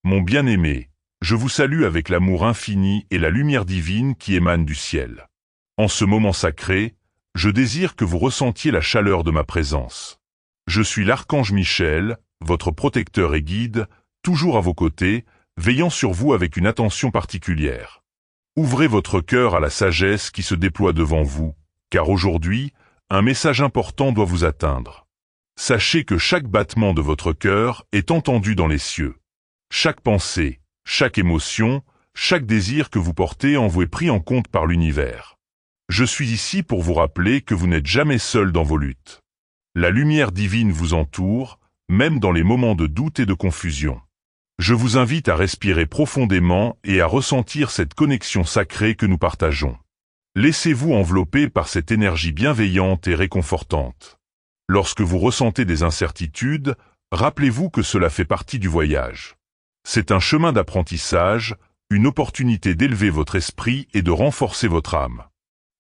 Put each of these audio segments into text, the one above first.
Mon bien-aimé, je vous salue avec l'amour infini et la lumière divine qui émane du ciel. En ce moment sacré, je désire que vous ressentiez la chaleur de ma présence. Je suis l'archange Michel, votre protecteur et guide, toujours à vos côtés, veillant sur vous avec une attention particulière. Ouvrez votre cœur à la sagesse qui se déploie devant vous, car aujourd'hui, un message important doit vous atteindre. Sachez que chaque battement de votre cœur est entendu dans les cieux. Chaque pensée, chaque émotion, chaque désir que vous portez en vous est pris en compte par l'univers. Je suis ici pour vous rappeler que vous n'êtes jamais seul dans vos luttes. La lumière divine vous entoure, même dans les moments de doute et de confusion. Je vous invite à respirer profondément et à ressentir cette connexion sacrée que nous partageons. Laissez-vous envelopper par cette énergie bienveillante et réconfortante. Lorsque vous ressentez des incertitudes, rappelez-vous que cela fait partie du voyage. C'est un chemin d'apprentissage, une opportunité d'élever votre esprit et de renforcer votre âme.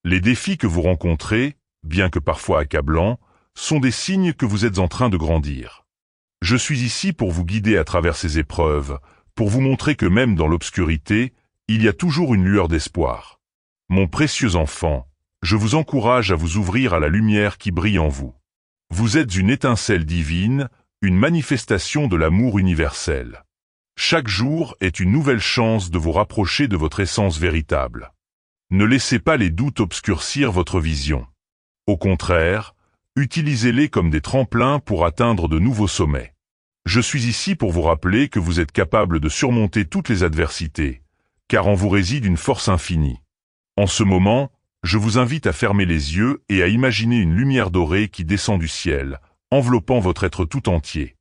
Les défis que vous rencontrez, bien que parfois accablants, sont des signes que vous êtes en train de grandir. Je suis ici pour vous guider à travers ces épreuves, pour vous montrer que même dans l'obscurité, il y a toujours une lueur d'espoir. Mon précieux enfant, je vous encourage à vous ouvrir à la lumière qui brille en vous. Vous êtes une étincelle divine, une manifestation de l'amour universel. Chaque jour est une nouvelle chance de vous rapprocher de votre essence véritable. Ne laissez pas les doutes obscurcir votre vision. Au contraire, utilisez-les comme des tremplins pour atteindre de nouveaux sommets. Je suis ici pour vous rappeler que vous êtes capable de surmonter toutes les adversités, car en vous réside une force infinie. En ce moment, je vous invite à fermer les yeux et à imaginer une lumière dorée qui descend du ciel, enveloppant votre être tout entier.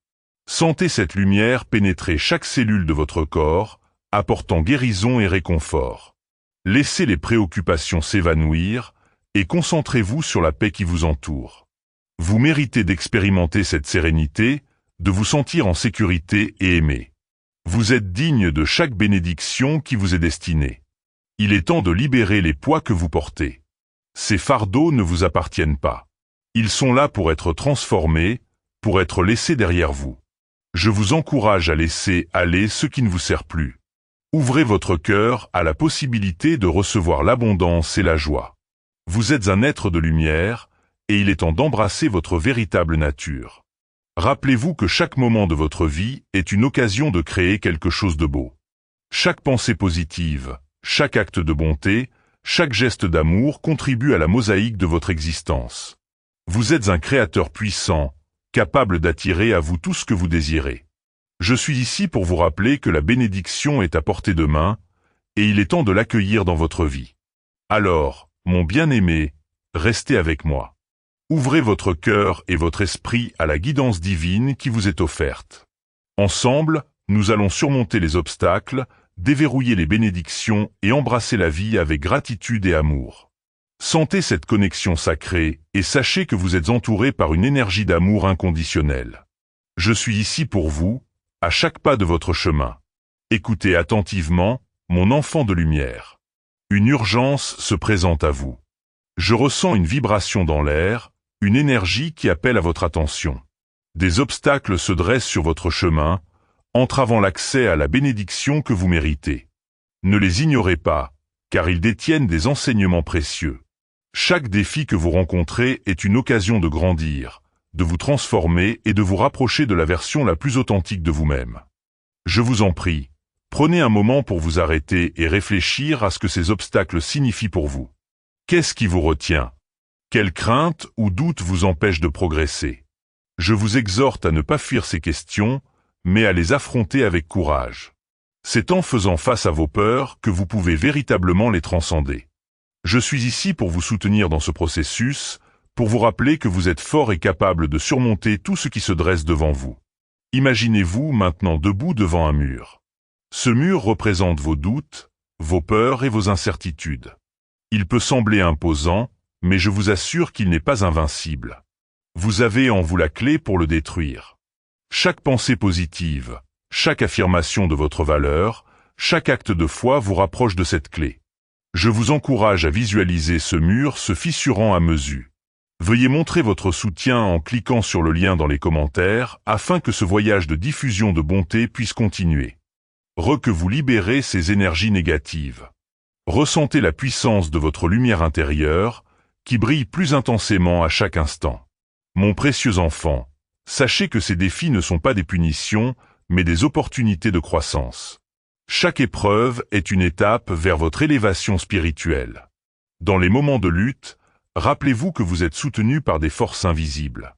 Sentez cette lumière pénétrer chaque cellule de votre corps, apportant guérison et réconfort. Laissez les préoccupations s'évanouir et concentrez-vous sur la paix qui vous entoure. Vous méritez d'expérimenter cette sérénité, de vous sentir en sécurité et aimé. Vous êtes digne de chaque bénédiction qui vous est destinée. Il est temps de libérer les poids que vous portez. Ces fardeaux ne vous appartiennent pas. Ils sont là pour être transformés, pour être laissés derrière vous. Je vous encourage à laisser aller ce qui ne vous sert plus. Ouvrez votre cœur à la possibilité de recevoir l'abondance et la joie. Vous êtes un être de lumière, et il est temps d'embrasser votre véritable nature. Rappelez-vous que chaque moment de votre vie est une occasion de créer quelque chose de beau. Chaque pensée positive, chaque acte de bonté, chaque geste d'amour contribue à la mosaïque de votre existence. Vous êtes un créateur puissant, capable d'attirer à vous tout ce que vous désirez. Je suis ici pour vous rappeler que la bénédiction est à portée de main, et il est temps de l'accueillir dans votre vie. Alors, mon bien-aimé, restez avec moi. Ouvrez votre cœur et votre esprit à la guidance divine qui vous est offerte. Ensemble, nous allons surmonter les obstacles, déverrouiller les bénédictions et embrasser la vie avec gratitude et amour. Sentez cette connexion sacrée et sachez que vous êtes entouré par une énergie d'amour inconditionnel. Je suis ici pour vous, à chaque pas de votre chemin. Écoutez attentivement, mon enfant de lumière. Une urgence se présente à vous. Je ressens une vibration dans l'air, une énergie qui appelle à votre attention. Des obstacles se dressent sur votre chemin, entravant l'accès à la bénédiction que vous méritez. Ne les ignorez pas, car ils détiennent des enseignements précieux. Chaque défi que vous rencontrez est une occasion de grandir, de vous transformer et de vous rapprocher de la version la plus authentique de vous-même. Je vous en prie, prenez un moment pour vous arrêter et réfléchir à ce que ces obstacles signifient pour vous. Qu'est-ce qui vous retient? Quelle crainte ou doute vous empêche de progresser? Je vous exhorte à ne pas fuir ces questions, mais à les affronter avec courage. C'est en faisant face à vos peurs que vous pouvez véritablement les transcender. Je suis ici pour vous soutenir dans ce processus, pour vous rappeler que vous êtes fort et capable de surmonter tout ce qui se dresse devant vous. Imaginez-vous maintenant debout devant un mur. Ce mur représente vos doutes, vos peurs et vos incertitudes. Il peut sembler imposant, mais je vous assure qu'il n'est pas invincible. Vous avez en vous la clé pour le détruire. Chaque pensée positive, chaque affirmation de votre valeur, chaque acte de foi vous rapproche de cette clé. Je vous encourage à visualiser ce mur se fissurant à mesure. Veuillez montrer votre soutien en cliquant sur le lien dans les commentaires afin que ce voyage de diffusion de bonté puisse continuer. Que vous libérez ces énergies négatives. Ressentez la puissance de votre lumière intérieure, qui brille plus intensément à chaque instant. Mon précieux enfant, sachez que ces défis ne sont pas des punitions, mais des opportunités de croissance. Chaque épreuve est une étape vers votre élévation spirituelle. Dans les moments de lutte, rappelez-vous que vous êtes soutenu par des forces invisibles.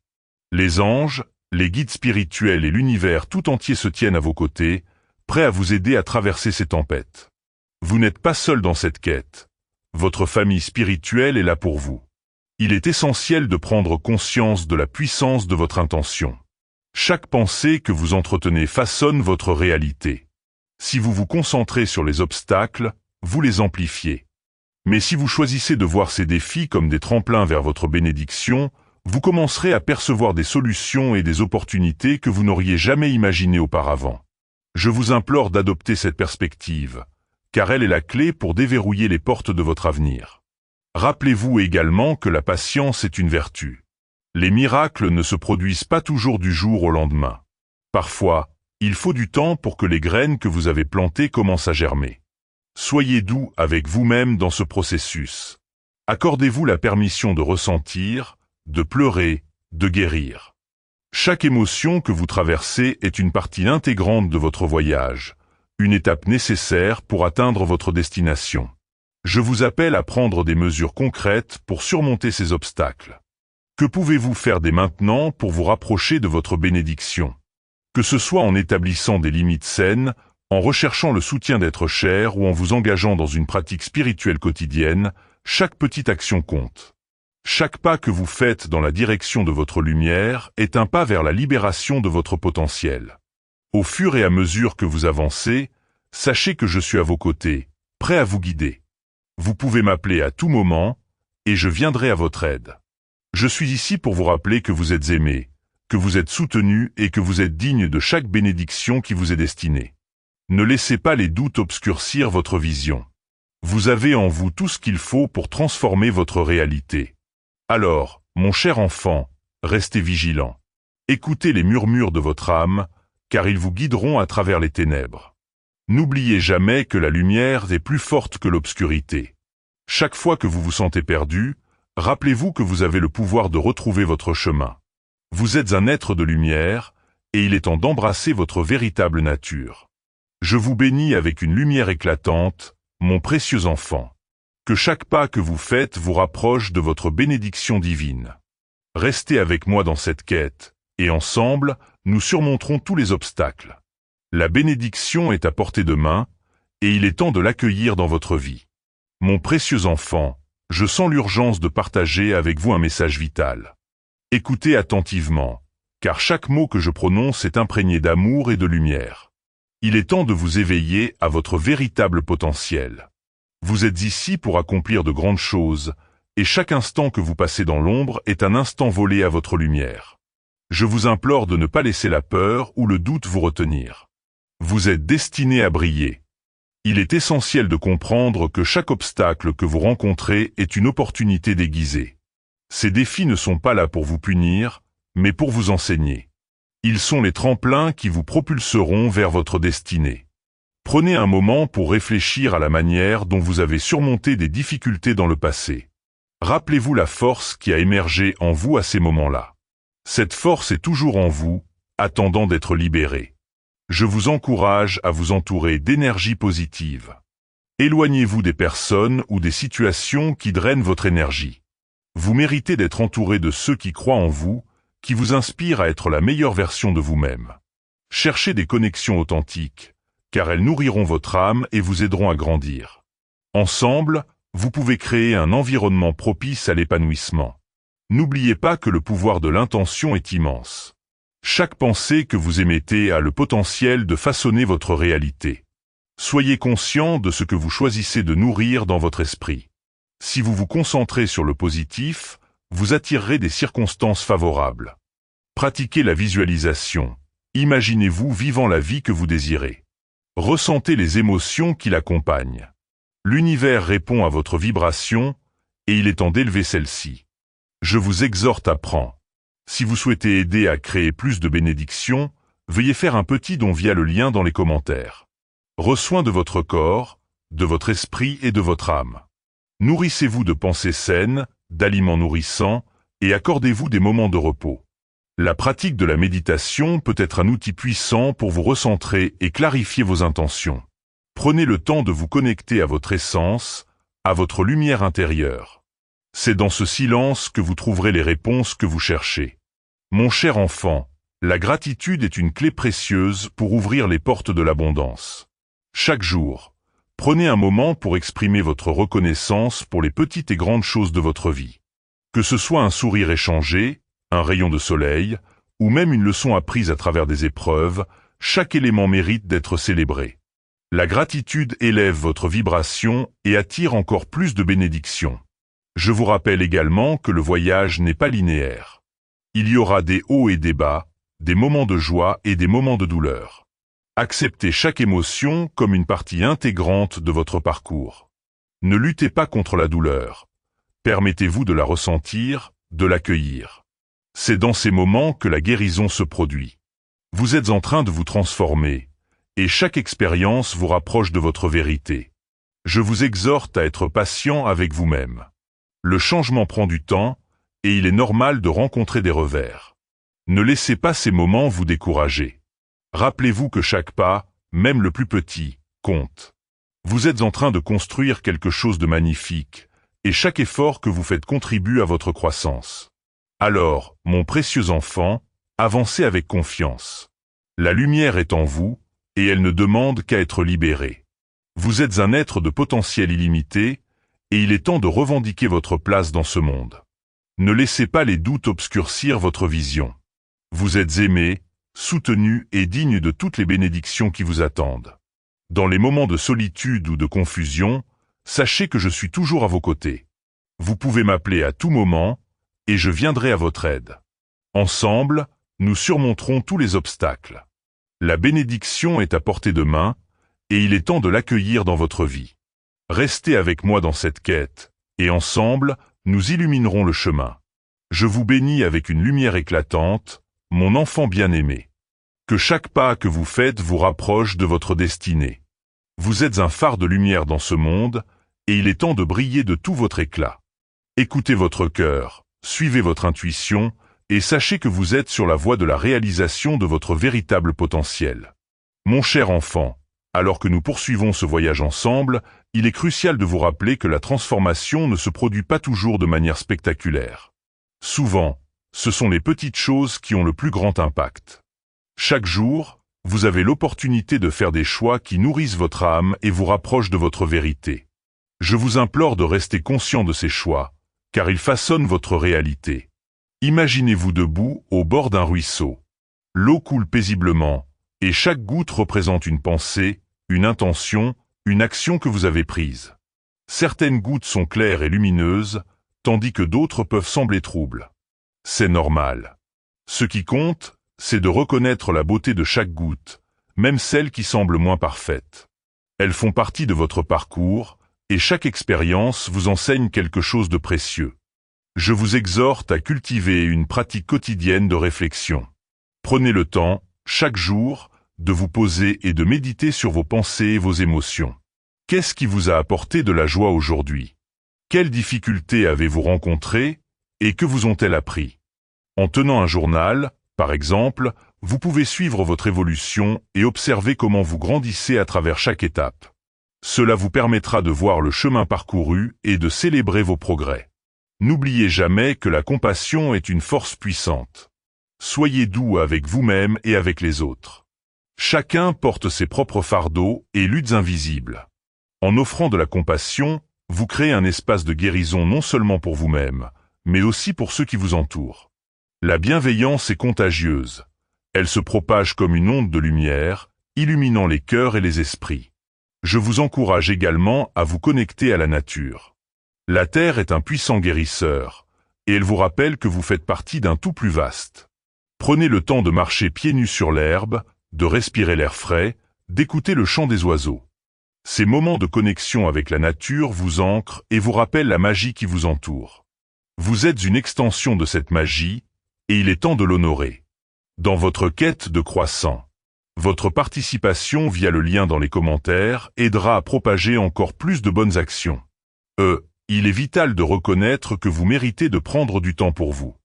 Les anges, les guides spirituels et l'univers tout entier se tiennent à vos côtés, prêts à vous aider à traverser ces tempêtes. Vous n'êtes pas seul dans cette quête. Votre famille spirituelle est là pour vous. Il est essentiel de prendre conscience de la puissance de votre intention. Chaque pensée que vous entretenez façonne votre réalité. Si vous vous concentrez sur les obstacles, vous les amplifiez. Mais si vous choisissez de voir ces défis comme des tremplins vers votre bénédiction, vous commencerez à percevoir des solutions et des opportunités que vous n'auriez jamais imaginées auparavant. Je vous implore d'adopter cette perspective, car elle est la clé pour déverrouiller les portes de votre avenir. Rappelez-vous également que la patience est une vertu. Les miracles ne se produisent pas toujours du jour au lendemain. Parfois, il faut du temps pour que les graines que vous avez plantées commencent à germer. Soyez doux avec vous-même dans ce processus. Accordez-vous la permission de ressentir, de pleurer, de guérir. Chaque émotion que vous traversez est une partie intégrante de votre voyage, une étape nécessaire pour atteindre votre destination. Je vous appelle à prendre des mesures concrètes pour surmonter ces obstacles. Que pouvez-vous faire dès maintenant pour vous rapprocher de votre bénédiction? Que ce soit en établissant des limites saines, en recherchant le soutien d'êtres chers ou en vous engageant dans une pratique spirituelle quotidienne, chaque petite action compte. Chaque pas que vous faites dans la direction de votre lumière est un pas vers la libération de votre potentiel. Au fur et à mesure que vous avancez, sachez que je suis à vos côtés, prêt à vous guider. Vous pouvez m'appeler à tout moment, et je viendrai à votre aide. Je suis ici pour vous rappeler que vous êtes aimé, que vous êtes soutenu et que vous êtes digne de chaque bénédiction qui vous est destinée. Ne laissez pas les doutes obscurcir votre vision. Vous avez en vous tout ce qu'il faut pour transformer votre réalité. Alors, mon cher enfant, restez vigilant. Écoutez les murmures de votre âme, car ils vous guideront à travers les ténèbres. N'oubliez jamais que la lumière est plus forte que l'obscurité. Chaque fois que vous vous sentez perdu, rappelez-vous que vous avez le pouvoir de retrouver votre chemin. Vous êtes un être de lumière, et il est temps d'embrasser votre véritable nature. Je vous bénis avec une lumière éclatante, mon précieux enfant. Que chaque pas que vous faites vous rapproche de votre bénédiction divine. Restez avec moi dans cette quête, et ensemble, nous surmonterons tous les obstacles. La bénédiction est à portée de main, et il est temps de l'accueillir dans votre vie. Mon précieux enfant, je sens l'urgence de partager avec vous un message vital. Écoutez attentivement, car chaque mot que je prononce est imprégné d'amour et de lumière. Il est temps de vous éveiller à votre véritable potentiel. Vous êtes ici pour accomplir de grandes choses, et chaque instant que vous passez dans l'ombre est un instant volé à votre lumière. Je vous implore de ne pas laisser la peur ou le doute vous retenir. Vous êtes destiné à briller. Il est essentiel de comprendre que chaque obstacle que vous rencontrez est une opportunité déguisée. Ces défis ne sont pas là pour vous punir, mais pour vous enseigner. Ils sont les tremplins qui vous propulseront vers votre destinée. Prenez un moment pour réfléchir à la manière dont vous avez surmonté des difficultés dans le passé. Rappelez-vous la force qui a émergé en vous à ces moments-là. Cette force est toujours en vous, attendant d'être libérée. Je vous encourage à vous entourer d'énergie positive. Éloignez-vous des personnes ou des situations qui drainent votre énergie. Vous méritez d'être entouré de ceux qui croient en vous, qui vous inspirent à être la meilleure version de vous-même. Cherchez des connexions authentiques, car elles nourriront votre âme et vous aideront à grandir. Ensemble, vous pouvez créer un environnement propice à l'épanouissement. N'oubliez pas que le pouvoir de l'intention est immense. Chaque pensée que vous émettez a le potentiel de façonner votre réalité. Soyez conscient de ce que vous choisissez de nourrir dans votre esprit. Si vous vous concentrez sur le positif, vous attirerez des circonstances favorables. Pratiquez la visualisation. Imaginez-vous vivant la vie que vous désirez. Ressentez les émotions qui l'accompagnent. L'univers répond à votre vibration, et il est temps d'élever celle-ci. Je vous exhorte à prendre. Si vous souhaitez aider à créer plus de bénédictions, veuillez faire un petit don via le lien dans les commentaires. Reçoin de votre corps, de votre esprit et de votre âme. Nourrissez-vous de pensées saines, d'aliments nourrissants, et accordez-vous des moments de repos. La pratique de la méditation peut être un outil puissant pour vous recentrer et clarifier vos intentions. Prenez le temps de vous connecter à votre essence, à votre lumière intérieure. C'est dans ce silence que vous trouverez les réponses que vous cherchez. Mon cher enfant, la gratitude est une clé précieuse pour ouvrir les portes de l'abondance. Chaque jour, prenez un moment pour exprimer votre reconnaissance pour les petites et grandes choses de votre vie. Que ce soit un sourire échangé, un rayon de soleil, ou même une leçon apprise à travers des épreuves, chaque élément mérite d'être célébré. La gratitude élève votre vibration et attire encore plus de bénédictions. Je vous rappelle également que le voyage n'est pas linéaire. Il y aura des hauts et des bas, des moments de joie et des moments de douleur. Acceptez chaque émotion comme une partie intégrante de votre parcours. Ne luttez pas contre la douleur. Permettez-vous de la ressentir, de l'accueillir. C'est dans ces moments que la guérison se produit. Vous êtes en train de vous transformer, et chaque expérience vous rapproche de votre vérité. Je vous exhorte à être patient avec vous-même. Le changement prend du temps, et il est normal de rencontrer des revers. Ne laissez pas ces moments vous décourager. Rappelez-vous que chaque pas, même le plus petit, compte. Vous êtes en train de construire quelque chose de magnifique, et chaque effort que vous faites contribue à votre croissance. Alors, mon précieux enfant, avancez avec confiance. La lumière est en vous, et elle ne demande qu'à être libérée. Vous êtes un être de potentiel illimité, et il est temps de revendiquer votre place dans ce monde. Ne laissez pas les doutes obscurcir votre vision. Vous êtes aimé, soutenu et digne de toutes les bénédictions qui vous attendent. Dans les moments de solitude ou de confusion, sachez que je suis toujours à vos côtés. Vous pouvez m'appeler à tout moment, et je viendrai à votre aide. Ensemble, nous surmonterons tous les obstacles. La bénédiction est à portée de main, et il est temps de l'accueillir dans votre vie. Restez avec moi dans cette quête, et ensemble, nous illuminerons le chemin. Je vous bénis avec une lumière éclatante, mon enfant bien-aimé. Que chaque pas que vous faites vous rapproche de votre destinée. Vous êtes un phare de lumière dans ce monde, et il est temps de briller de tout votre éclat. Écoutez votre cœur, suivez votre intuition, et sachez que vous êtes sur la voie de la réalisation de votre véritable potentiel. Mon cher enfant, alors que nous poursuivons ce voyage ensemble, il est crucial de vous rappeler que la transformation ne se produit pas toujours de manière spectaculaire. Souvent, ce sont les petites choses qui ont le plus grand impact. Chaque jour, vous avez l'opportunité de faire des choix qui nourrissent votre âme et vous rapprochent de votre vérité. Je vous implore de rester conscient de ces choix, car ils façonnent votre réalité. Imaginez-vous debout au bord d'un ruisseau. L'eau coule paisiblement, et chaque goutte représente une pensée, une intention, une action que vous avez prise. Certaines gouttes sont claires et lumineuses, tandis que d'autres peuvent sembler troubles. C'est normal. Ce qui compte, c'est de reconnaître la beauté de chaque goutte, même celles qui semblent moins parfaites. Elles font partie de votre parcours, et chaque expérience vous enseigne quelque chose de précieux. Je vous exhorte à cultiver une pratique quotidienne de réflexion. Prenez le temps, chaque jour, de vous poser et de méditer sur vos pensées et vos émotions. Qu'est-ce qui vous a apporté de la joie aujourd'hui? Quelles difficultés avez-vous rencontrées et que vous ont-elles appris? En tenant un journal, par exemple, vous pouvez suivre votre évolution et observer comment vous grandissez à travers chaque étape. Cela vous permettra de voir le chemin parcouru et de célébrer vos progrès. N'oubliez jamais que la compassion est une force puissante. Soyez doux avec vous-même et avec les autres. Chacun porte ses propres fardeaux et luttes invisibles. En offrant de la compassion, vous créez un espace de guérison non seulement pour vous-même, mais aussi pour ceux qui vous entourent. La bienveillance est contagieuse. Elle se propage comme une onde de lumière, illuminant les cœurs et les esprits. Je vous encourage également à vous connecter à la nature. La terre est un puissant guérisseur, et elle vous rappelle que vous faites partie d'un tout plus vaste. Prenez le temps de marcher pieds nus sur l'herbe, de respirer l'air frais, d'écouter le chant des oiseaux. Ces moments de connexion avec la nature vous ancrent et vous rappellent la magie qui vous entoure. Vous êtes une extension de cette magie, et il est temps de l'honorer. Dans votre quête de croissant, Votre participation via le lien dans les commentaires aidera à propager encore plus de bonnes actions. Il est vital de reconnaître que vous méritez de prendre du temps pour vous.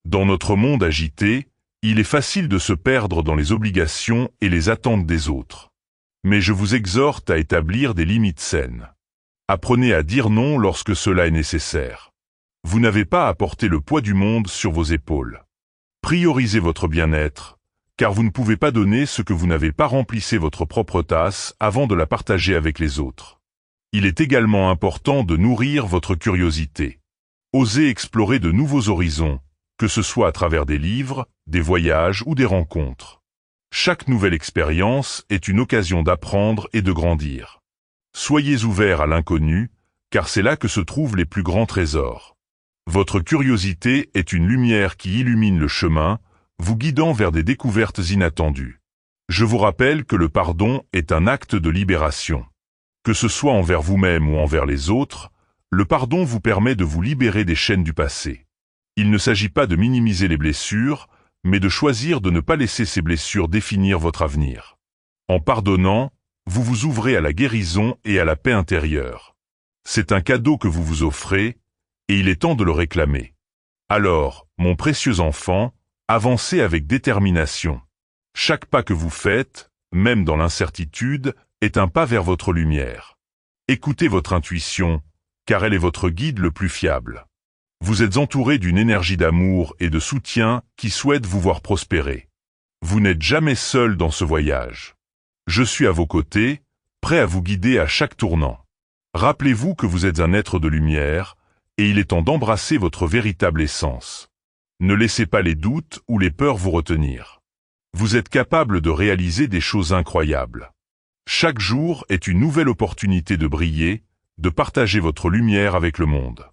Dans notre monde agité, il est facile de se perdre dans les obligations et les attentes des autres. Mais je vous exhorte à établir des limites saines. Apprenez à dire non lorsque cela est nécessaire. Vous n'avez pas à porter le poids du monde sur vos épaules. Priorisez votre bien-être, car vous ne pouvez pas donner ce que vous n'avez pas rempli votre propre tasse avant de la partager avec les autres. Il est également important de nourrir votre curiosité. Osez explorer de nouveaux horizons, que ce soit à travers des livres, des voyages ou des rencontres. Chaque nouvelle expérience est une occasion d'apprendre et de grandir. Soyez ouverts à l'inconnu, car c'est là que se trouvent les plus grands trésors. Votre curiosité est une lumière qui illumine le chemin, vous guidant vers des découvertes inattendues. Je vous rappelle que le pardon est un acte de libération. Que ce soit envers vous-même ou envers les autres, le pardon vous permet de vous libérer des chaînes du passé. Il ne s'agit pas de minimiser les blessures, mais de choisir de ne pas laisser ces blessures définir votre avenir. En pardonnant, vous vous ouvrez à la guérison et à la paix intérieure. C'est un cadeau que vous vous offrez, et il est temps de le réclamer. Alors, mon précieux enfant, avancez avec détermination. Chaque pas que vous faites, même dans l'incertitude, est un pas vers votre lumière. Écoutez votre intuition, car elle est votre guide le plus fiable. Vous êtes entouré d'une énergie d'amour et de soutien qui souhaite vous voir prospérer. Vous n'êtes jamais seul dans ce voyage. Je suis à vos côtés, prêt à vous guider à chaque tournant. Rappelez-vous que vous êtes un être de lumière, et il est temps d'embrasser votre véritable essence. Ne laissez pas les doutes ou les peurs vous retenir. Vous êtes capable de réaliser des choses incroyables. Chaque jour est une nouvelle opportunité de briller, de partager votre lumière avec le monde.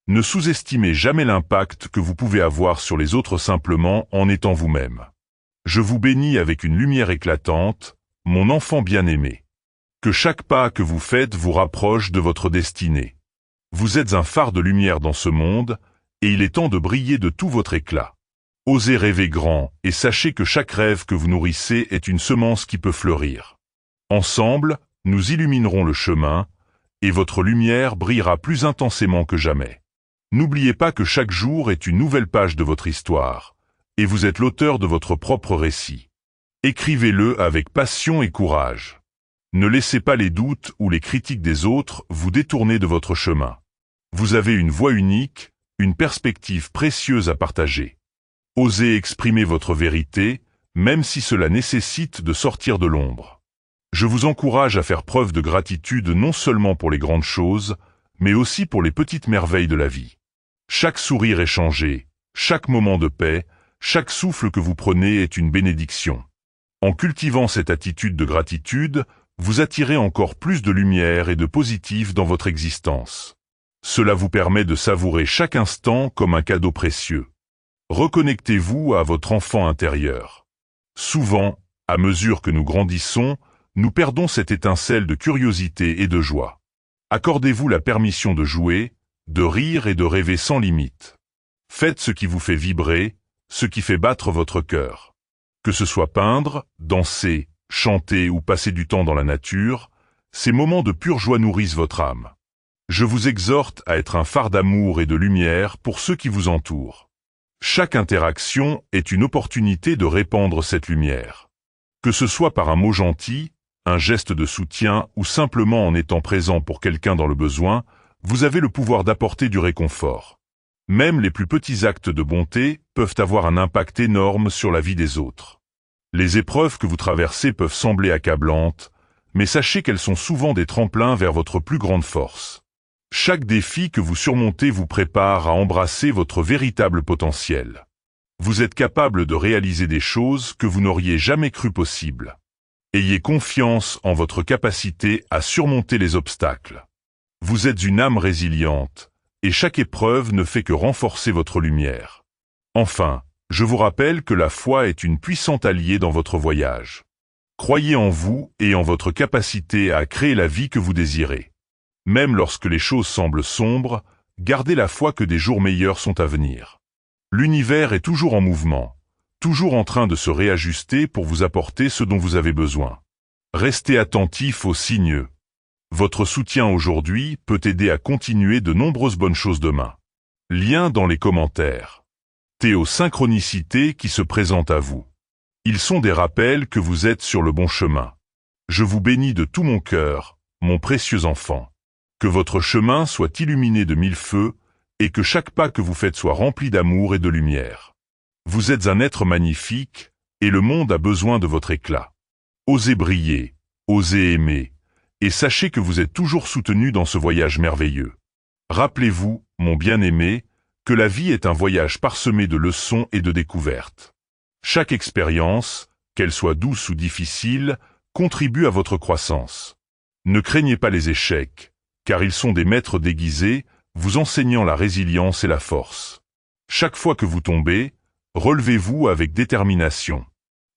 Ne sous-estimez jamais l'impact que vous pouvez avoir sur les autres simplement en étant vous-même. Je vous bénis avec une lumière éclatante, mon enfant bien-aimé. Que chaque pas que vous faites vous rapproche de votre destinée. Vous êtes un phare de lumière dans ce monde, et il est temps de briller de tout votre éclat. Osez rêver grand, et sachez que chaque rêve que vous nourrissez est une semence qui peut fleurir. Ensemble, nous illuminerons le chemin, et votre lumière brillera plus intensément que jamais. N'oubliez pas que chaque jour est une nouvelle page de votre histoire, et vous êtes l'auteur de votre propre récit. Écrivez-le avec passion et courage. Ne laissez pas les doutes ou les critiques des autres vous détourner de votre chemin. Vous avez une voix unique, une perspective précieuse à partager. Osez exprimer votre vérité, même si cela nécessite de sortir de l'ombre. Je vous encourage à faire preuve de gratitude non seulement pour les grandes choses, mais aussi pour les petites merveilles de la vie. Chaque sourire échangé, chaque moment de paix, chaque souffle que vous prenez est une bénédiction. En cultivant cette attitude de gratitude, vous attirez encore plus de lumière et de positif dans votre existence. Cela vous permet de savourer chaque instant comme un cadeau précieux. Reconnectez-vous à votre enfant intérieur. Souvent, à mesure que nous grandissons, nous perdons cette étincelle de curiosité et de joie. Accordez-vous la permission de jouer, de rire et de rêver sans limite. Faites ce qui vous fait vibrer, ce qui fait battre votre cœur. Que ce soit peindre, danser, chanter ou passer du temps dans la nature, ces moments de pure joie nourrissent votre âme. Je vous exhorte à être un phare d'amour et de lumière pour ceux qui vous entourent. Chaque interaction est une opportunité de répandre cette lumière. Que ce soit par un mot gentil, un geste de soutien ou simplement en étant présent pour quelqu'un dans le besoin, vous avez le pouvoir d'apporter du réconfort. Même les plus petits actes de bonté peuvent avoir un impact énorme sur la vie des autres. Les épreuves que vous traversez peuvent sembler accablantes, mais sachez qu'elles sont souvent des tremplins vers votre plus grande force. Chaque défi que vous surmontez vous prépare à embrasser votre véritable potentiel. Vous êtes capable de réaliser des choses que vous n'auriez jamais cru possibles. Ayez confiance en votre capacité à surmonter les obstacles. Vous êtes une âme résiliente, et chaque épreuve ne fait que renforcer votre lumière. Enfin, je vous rappelle que la foi est une puissante alliée dans votre voyage. Croyez en vous et en votre capacité à créer la vie que vous désirez. Même lorsque les choses semblent sombres, gardez la foi que des jours meilleurs sont à venir. L'univers est toujours en mouvement. toujours en train de se réajuster pour vous apporter ce dont vous avez besoin. Restez attentif aux signes. Votre soutien aujourd'hui peut aider à continuer de nombreuses bonnes choses demain. Lien dans les commentaires. Théosynchronicité qui se présente à vous. Ils sont des rappels que vous êtes sur le bon chemin. Je vous bénis de tout mon cœur, mon précieux enfant. Que votre chemin soit illuminé de mille feux, et que chaque pas que vous faites soit rempli d'amour et de lumière. Vous êtes un être magnifique, et le monde a besoin de votre éclat. Osez briller, osez aimer, et sachez que vous êtes toujours soutenu dans ce voyage merveilleux. Rappelez-vous, mon bien-aimé, que la vie est un voyage parsemé de leçons et de découvertes. Chaque expérience, qu'elle soit douce ou difficile, contribue à votre croissance. Ne craignez pas les échecs, car ils sont des maîtres déguisés, vous enseignant la résilience et la force. Chaque fois que vous tombez, relevez-vous avec détermination.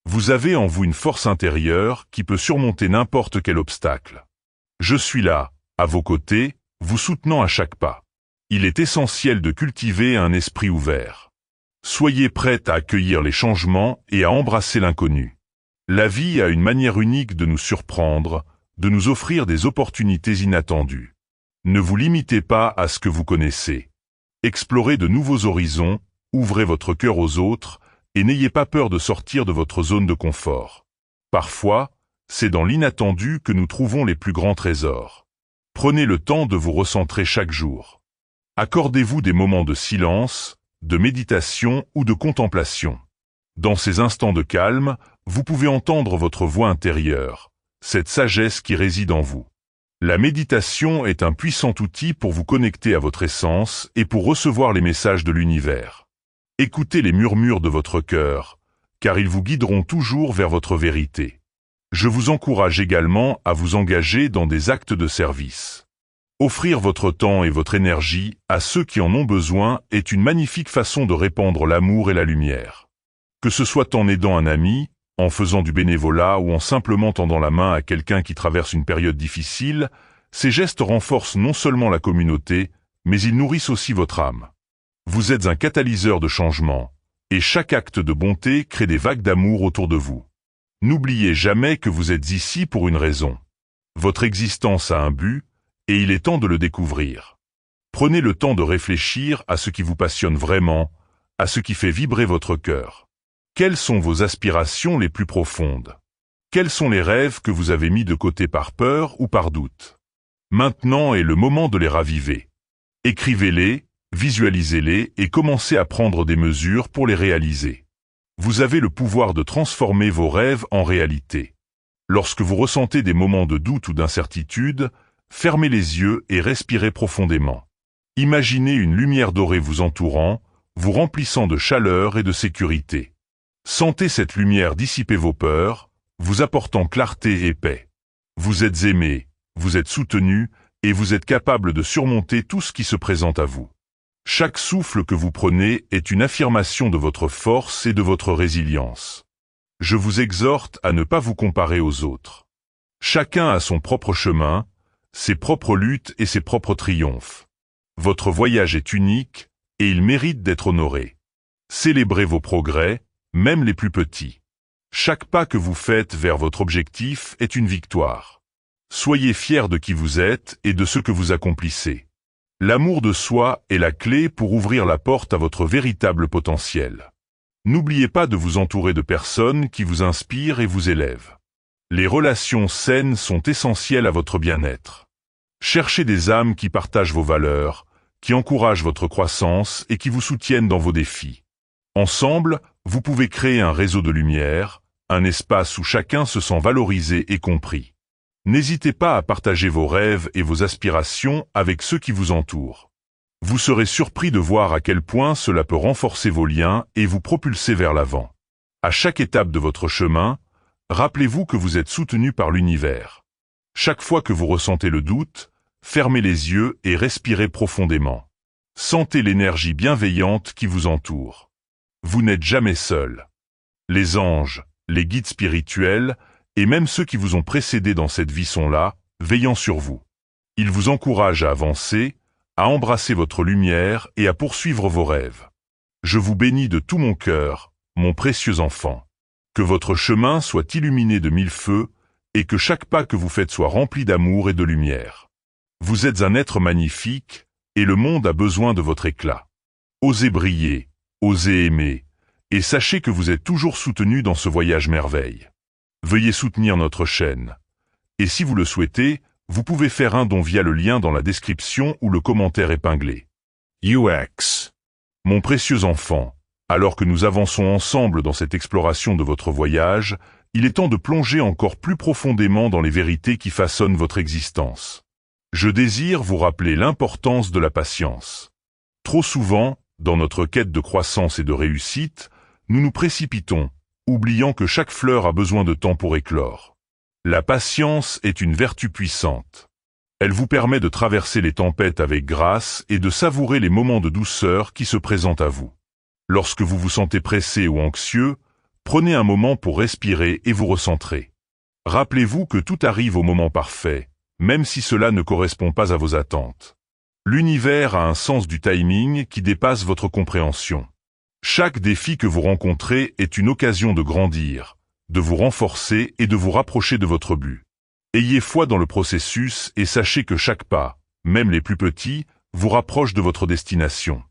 Vous avez en vous une force intérieure qui peut surmonter n'importe quel obstacle. Je suis là, à vos côtés, vous soutenant à chaque pas. Il est essentiel de cultiver un esprit ouvert. Soyez prêts à accueillir les changements et à embrasser l'inconnu. La vie a une manière unique de nous surprendre, de nous offrir des opportunités inattendues. Ne vous limitez pas à ce que vous connaissez. Explorez de nouveaux horizons, ouvrez votre cœur aux autres, et n'ayez pas peur de sortir de votre zone de confort. Parfois, c'est dans l'inattendu que nous trouvons les plus grands trésors. Prenez le temps de vous recentrer chaque jour. Accordez-vous des moments de silence, de méditation ou de contemplation. Dans ces instants de calme, vous pouvez entendre votre voix intérieure, cette sagesse qui réside en vous. La méditation est un puissant outil pour vous connecter à votre essence et pour recevoir les messages de l'univers. Écoutez les murmures de votre cœur, car ils vous guideront toujours vers votre vérité. Je vous encourage également à vous engager dans des actes de service. Offrir votre temps et votre énergie à ceux qui en ont besoin est une magnifique façon de répandre l'amour et la lumière. Que ce soit en aidant un ami, en faisant du bénévolat ou en simplement tendant la main à quelqu'un qui traverse une période difficile, ces gestes renforcent non seulement la communauté, mais ils nourrissent aussi votre âme. Vous êtes un catalyseur de changement, et chaque acte de bonté crée des vagues d'amour autour de vous. N'oubliez jamais que vous êtes ici pour une raison. Votre existence a un but, et il est temps de le découvrir. Prenez le temps de réfléchir à ce qui vous passionne vraiment, à ce qui fait vibrer votre cœur. Quelles sont vos aspirations les plus profondes? Quels sont les rêves que vous avez mis de côté par peur ou par doute? Maintenant est le moment de les raviver. Écrivez-les, visualisez-les et commencez à prendre des mesures pour les réaliser. Vous avez le pouvoir de transformer vos rêves en réalité. Lorsque vous ressentez des moments de doute ou d'incertitude, fermez les yeux et respirez profondément. Imaginez une lumière dorée vous entourant, vous remplissant de chaleur et de sécurité. Sentez cette lumière dissiper vos peurs, vous apportant clarté et paix. Vous êtes aimé, vous êtes soutenu, et vous êtes capable de surmonter tout ce qui se présente à vous. Chaque souffle que vous prenez est une affirmation de votre force et de votre résilience. Je vous exhorte à ne pas vous comparer aux autres. Chacun a son propre chemin, ses propres luttes et ses propres triomphes. Votre voyage est unique, et il mérite d'être honoré. Célébrez vos progrès, même les plus petits. Chaque pas que vous faites vers votre objectif est une victoire. Soyez fiers de qui vous êtes et de ce que vous accomplissez. L'amour de soi est la clé pour ouvrir la porte à votre véritable potentiel. N'oubliez pas de vous entourer de personnes qui vous inspirent et vous élèvent. Les relations saines sont essentielles à votre bien-être. Cherchez des âmes qui partagent vos valeurs, qui encouragent votre croissance et qui vous soutiennent dans vos défis. Ensemble, vous pouvez créer un réseau de lumière, un espace où chacun se sent valorisé et compris. N'hésitez pas à partager vos rêves et vos aspirations avec ceux qui vous entourent. Vous serez surpris de voir à quel point cela peut renforcer vos liens et vous propulser vers l'avant. À chaque étape de votre chemin, rappelez-vous que vous êtes soutenu par l'univers. Chaque fois que vous ressentez le doute, fermez les yeux et respirez profondément. Sentez l'énergie bienveillante qui vous entoure. Vous n'êtes jamais seul. Les anges, les guides spirituels, et même ceux qui vous ont précédé dans cette vie sont là, veillant sur vous. Ils vous encouragent à avancer, à embrasser votre lumière et à poursuivre vos rêves. Je vous bénis de tout mon cœur, mon précieux enfant. Que votre chemin soit illuminé de mille feux, et que chaque pas que vous faites soit rempli d'amour et de lumière. Vous êtes un être magnifique, et le monde a besoin de votre éclat. Osez briller, osez aimer, et sachez que vous êtes toujours soutenu dans ce voyage merveille. Veuillez soutenir notre chaîne. Et si vous le souhaitez, vous pouvez faire un don via le lien dans la description ou le commentaire épinglé. UX. Mon précieux enfant, alors que nous avançons ensemble dans cette exploration de votre voyage, il est temps de plonger encore plus profondément dans les vérités qui façonnent votre existence. Je désire vous rappeler l'importance de la patience. Trop souvent, dans notre quête de croissance et de réussite, nous nous précipitons, oubliant que chaque fleur a besoin de temps pour éclore. La patience est une vertu puissante. Elle vous permet de traverser les tempêtes avec grâce et de savourer les moments de douceur qui se présentent à vous. Lorsque vous vous sentez pressé ou anxieux, prenez un moment pour respirer et vous recentrer. Rappelez-vous que tout arrive au moment parfait, même si cela ne correspond pas à vos attentes. L'univers a un sens du timing qui dépasse votre compréhension. Chaque défi que vous rencontrez est une occasion de grandir, de vous renforcer et de vous rapprocher de votre but. Ayez foi dans le processus et sachez que chaque pas, même les plus petits, vous rapproche de votre destination.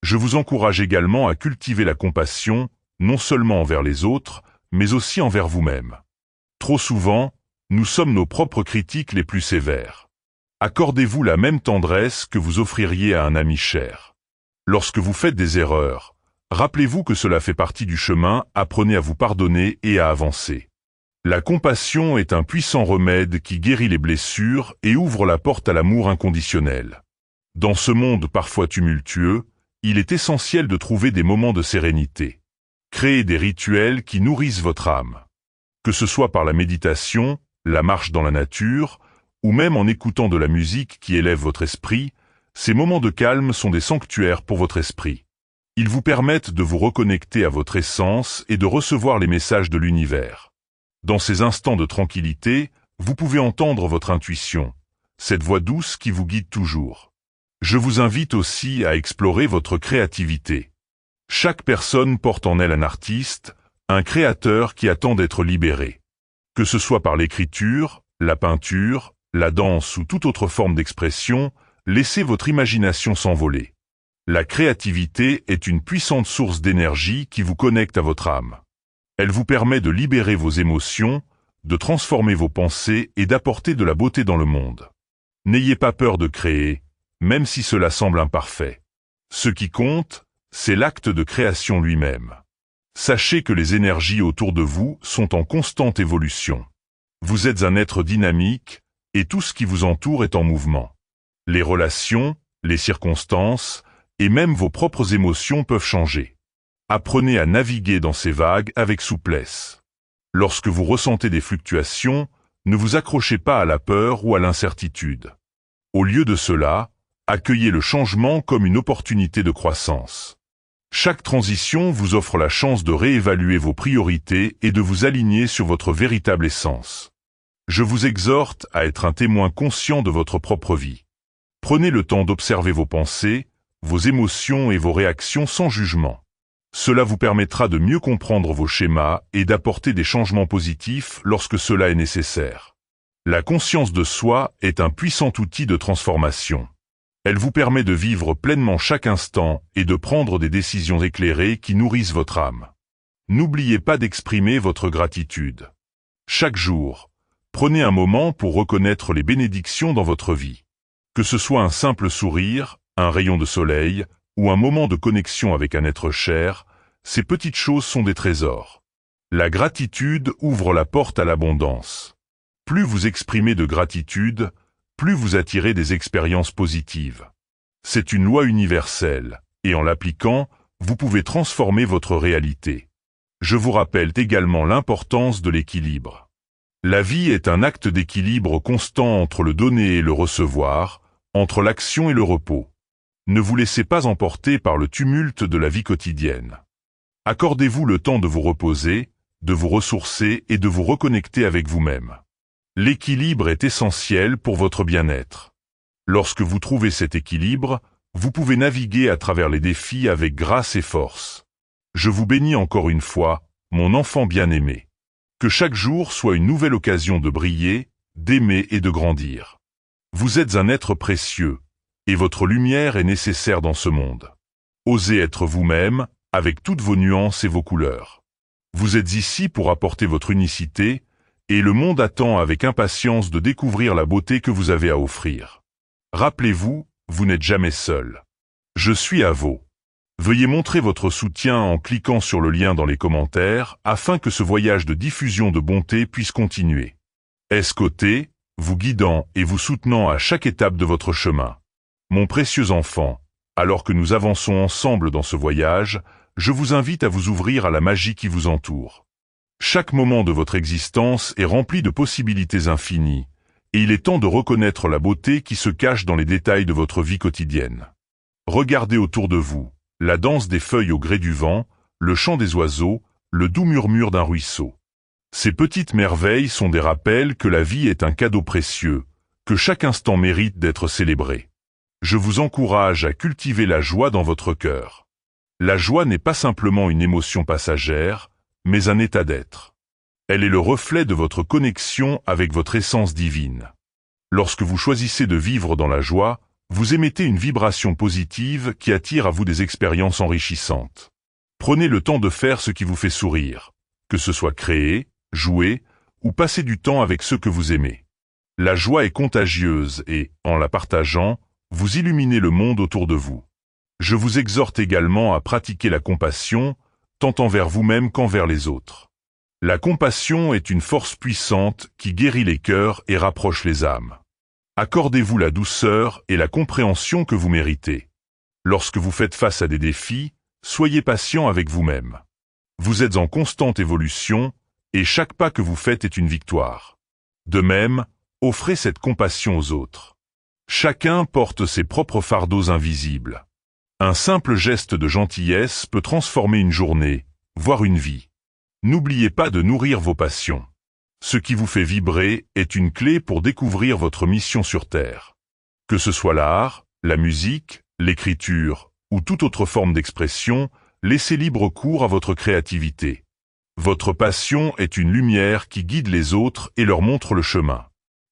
Je vous encourage également à cultiver la compassion, non seulement envers les autres, mais aussi envers vous-même. Trop souvent, nous sommes nos propres critiques les plus sévères. Accordez-vous la même tendresse que vous offririez à un ami cher. Lorsque vous faites des erreurs, rappelez-vous que cela fait partie du chemin, apprenez à vous pardonner et à avancer. La compassion est un puissant remède qui guérit les blessures et ouvre la porte à l'amour inconditionnel. Dans ce monde parfois tumultueux, il est essentiel de trouver des moments de sérénité. Créez des rituels qui nourrissent votre âme. Que ce soit par la méditation, la marche dans la nature, ou même en écoutant de la musique qui élève votre esprit, ces moments de calme sont des sanctuaires pour votre esprit. Ils vous permettent de vous reconnecter à votre essence et de recevoir les messages de l'univers. Dans ces instants de tranquillité, vous pouvez entendre votre intuition, cette voix douce qui vous guide toujours. Je vous invite aussi à explorer votre créativité. Chaque personne porte en elle un artiste, un créateur qui attend d'être libéré. Que ce soit par l'écriture, la peinture, la danse ou toute autre forme d'expression, laissez votre imagination s'envoler. La créativité est une puissante source d'énergie qui vous connecte à votre âme. Elle vous permet de libérer vos émotions, de transformer vos pensées et d'apporter de la beauté dans le monde. N'ayez pas peur de créer, même si cela semble imparfait. Ce qui compte, c'est l'acte de création lui-même. Sachez que les énergies autour de vous sont en constante évolution. Vous êtes un être dynamique, et tout ce qui vous entoure est en mouvement. Les relations, les circonstances, et même vos propres émotions peuvent changer. Apprenez à naviguer dans ces vagues avec souplesse. Lorsque vous ressentez des fluctuations, ne vous accrochez pas à la peur ou à l'incertitude. Au lieu de cela, accueillez le changement comme une opportunité de croissance. Chaque transition vous offre la chance de réévaluer vos priorités et de vous aligner sur votre véritable essence. Je vous exhorte à être un témoin conscient de votre propre vie. Prenez le temps d'observer vos pensées, vos émotions et vos réactions sans jugement. Cela vous permettra de mieux comprendre vos schémas et d'apporter des changements positifs lorsque cela est nécessaire. La conscience de soi est un puissant outil de transformation. Elle vous permet de vivre pleinement chaque instant et de prendre des décisions éclairées qui nourrissent votre âme. N'oubliez pas d'exprimer votre gratitude. Chaque jour, prenez un moment pour reconnaître les bénédictions dans votre vie. Que ce soit un simple sourire, un rayon de soleil, ou un moment de connexion avec un être cher, ces petites choses sont des trésors. La gratitude ouvre la porte à l'abondance. Plus vous exprimez de gratitude, plus vous attirez des expériences positives. C'est une loi universelle, et en l'appliquant, vous pouvez transformer votre réalité. Je vous rappelle également l'importance de l'équilibre. La vie est un acte d'équilibre constant entre le donner et le recevoir, entre l'action et le repos. Ne vous laissez pas emporter par le tumulte de la vie quotidienne. Accordez-vous le temps de vous reposer, de vous ressourcer et de vous reconnecter avec vous-même. L'équilibre est essentiel pour votre bien-être. Lorsque vous trouvez cet équilibre, vous pouvez naviguer à travers les défis avec grâce et force. Je vous bénis encore une fois, mon enfant bien-aimé. Que chaque jour soit une nouvelle occasion de briller, d'aimer et de grandir. Vous êtes un être précieux, et votre lumière est nécessaire dans ce monde. Osez être vous-même, avec toutes vos nuances et vos couleurs. Vous êtes ici pour apporter votre unicité, et le monde attend avec impatience de découvrir la beauté que vous avez à offrir. Rappelez-vous, vous n'êtes jamais seul. Je suis à vous. Veuillez montrer votre soutien en cliquant sur le lien dans les commentaires afin que ce voyage de diffusion de bonté puisse continuer. Escoté, vous guidant et vous soutenant à chaque étape de votre chemin. Mon précieux enfant, alors que nous avançons ensemble dans ce voyage, je vous invite à vous ouvrir à la magie qui vous entoure. Chaque moment de votre existence est rempli de possibilités infinies, et il est temps de reconnaître la beauté qui se cache dans les détails de votre vie quotidienne. Regardez autour de vous, la danse des feuilles au gré du vent, le chant des oiseaux, le doux murmure d'un ruisseau. Ces petites merveilles sont des rappels que la vie est un cadeau précieux, que chaque instant mérite d'être célébré. Je vous encourage à cultiver la joie dans votre cœur. La joie n'est pas simplement une émotion passagère, mais un état d'être. Elle est le reflet de votre connexion avec votre essence divine. Lorsque vous choisissez de vivre dans la joie, vous émettez une vibration positive qui attire à vous des expériences enrichissantes. Prenez le temps de faire ce qui vous fait sourire, que ce soit créer, jouer ou passer du temps avec ceux que vous aimez. La joie est contagieuse et, en la partageant, vous illuminez le monde autour de vous. Je vous exhorte également à pratiquer la compassion, tant envers vous-même qu'envers les autres. La compassion est une force puissante qui guérit les cœurs et rapproche les âmes. Accordez-vous la douceur et la compréhension que vous méritez. Lorsque vous faites face à des défis, soyez patient avec vous-même. Vous êtes en constante évolution, et chaque pas que vous faites est une victoire. De même, offrez cette compassion aux autres. Chacun porte ses propres fardeaux invisibles. Un simple geste de gentillesse peut transformer une journée, voire une vie. N'oubliez pas de nourrir vos passions. Ce qui vous fait vibrer est une clé pour découvrir votre mission sur Terre. Que ce soit l'art, la musique, l'écriture ou toute autre forme d'expression, laissez libre cours à votre créativité. Votre passion est une lumière qui guide les autres et leur montre le chemin.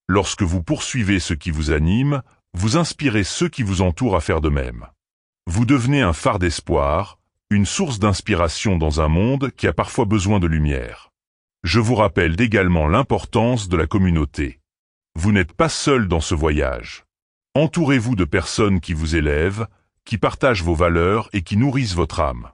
Lorsque vous poursuivez ce qui vous anime, vous inspirez ceux qui vous entourent à faire de même. Vous devenez un phare d'espoir, une source d'inspiration dans un monde qui a parfois besoin de lumière. Je vous rappelle également l'importance de la communauté. Vous n'êtes pas seul dans ce voyage. Entourez-vous de personnes qui vous élèvent, qui partagent vos valeurs et qui nourrissent votre âme.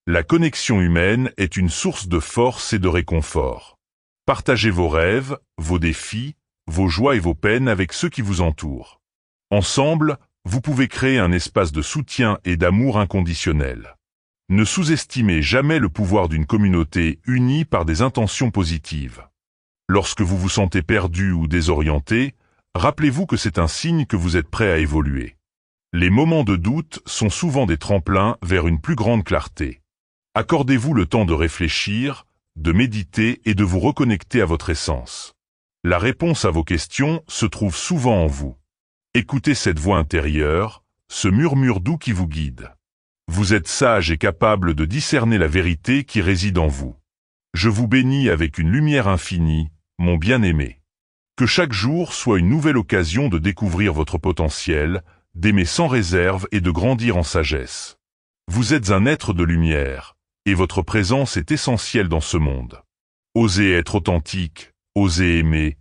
La connexion humaine est une source de force et de réconfort. Partagez vos rêves, vos défis, vos joies et vos peines avec ceux qui vous entourent. Ensemble, vous pouvez créer un espace de soutien et d'amour inconditionnel. Ne sous-estimez jamais le pouvoir d'une communauté unie par des intentions positives. Lorsque vous vous sentez perdu ou désorienté, rappelez-vous que c'est un signe que vous êtes prêt à évoluer. Les moments de doute sont souvent des tremplins vers une plus grande clarté. Accordez-vous le temps de réfléchir, de méditer et de vous reconnecter à votre essence. La réponse à vos questions se trouve souvent en vous. Écoutez cette voix intérieure, ce murmure doux qui vous guide. Vous êtes sage et capable de discerner la vérité qui réside en vous. Je vous bénis avec une lumière infinie, mon bien-aimé. Que chaque jour soit une nouvelle occasion de découvrir votre potentiel, d'aimer sans réserve et de grandir en sagesse. Vous êtes un être de lumière, et votre présence est essentielle dans ce monde. Osez être authentique, osez aimer,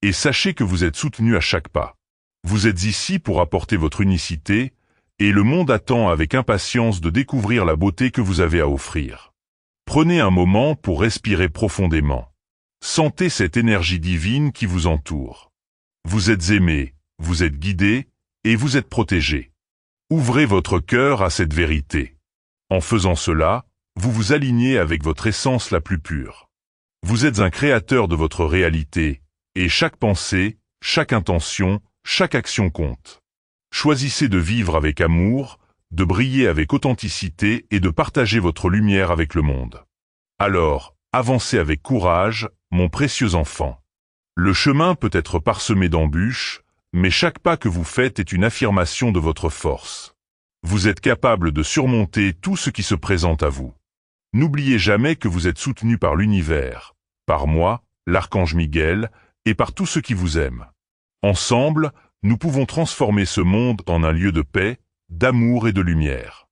et sachez que vous êtes soutenu à chaque pas. Vous êtes ici pour apporter votre unicité, et le monde attend avec impatience de découvrir la beauté que vous avez à offrir. Prenez un moment pour respirer profondément. Sentez cette énergie divine qui vous entoure. Vous êtes aimé, vous êtes guidé, et vous êtes protégé. Ouvrez votre cœur à cette vérité. En faisant cela, vous vous alignez avec votre essence la plus pure. Vous êtes un créateur de votre réalité, et chaque pensée, chaque intention, chaque action compte. Choisissez de vivre avec amour, de briller avec authenticité et de partager votre lumière avec le monde. Alors, avancez avec courage, mon précieux enfant. Le chemin peut être parsemé d'embûches, mais chaque pas que vous faites est une affirmation de votre force. Vous êtes capable de surmonter tout ce qui se présente à vous. N'oubliez jamais que vous êtes soutenu par l'univers, par moi, l'archange Miguel, et par tous ceux qui vous aiment. Ensemble, nous pouvons transformer ce monde en un lieu de paix, d'amour et de lumière.